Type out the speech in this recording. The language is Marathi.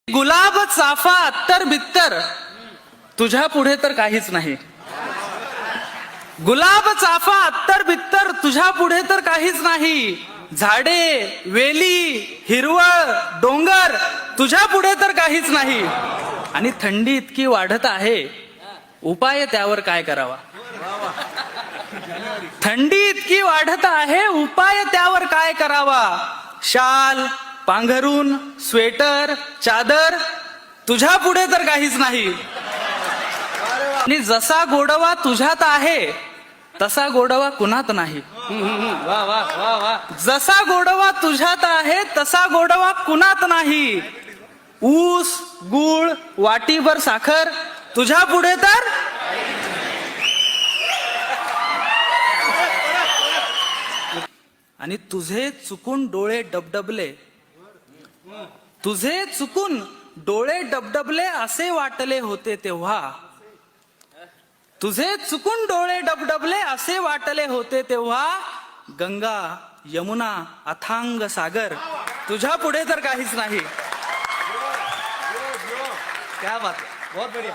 गुलाब चाफा अत्तर बित्तर तुझ्या पुढे तर काहीच नाही. गुलाब चाफा अत्तर बित्तर तुझ्या पुढे तर काहीच नाही. झाडे वेली हिरवळ डोंगर तुझ्या पुढे तर काहीच नाही. आणि थंडी इतकी वाढत आहे, उपाय त्यावर काय करावा. थंडी इतकी वाढत आहे, उपाय त्यावर काय करावा. शाल पांघरून स्वेटर चादर तुझ्या पुढे तर काहीच नाही. आणि जसा गोडवा तुझ्यात आहे तसा गोडवा कुणात नाही. वा वा वा वा. जसा गोडवा तुझ्यात आहे तसा गोडवा कुणात नाही. ऊस गुळ वाटीभर साखर तुझ्या पुढे तर आणि तुझे चुकून डोळे डबडबले, तुझे चुकून डोळे डबडबले असे वाटले होते तेव्हा. तुझे चुकून डोळे डबडबले असे वाटले होते तेव्हा. गंगा यमुना अथांग सागर तुझ्या पुढे तर काहीच नाही. क्या बात. बहुत बढिया.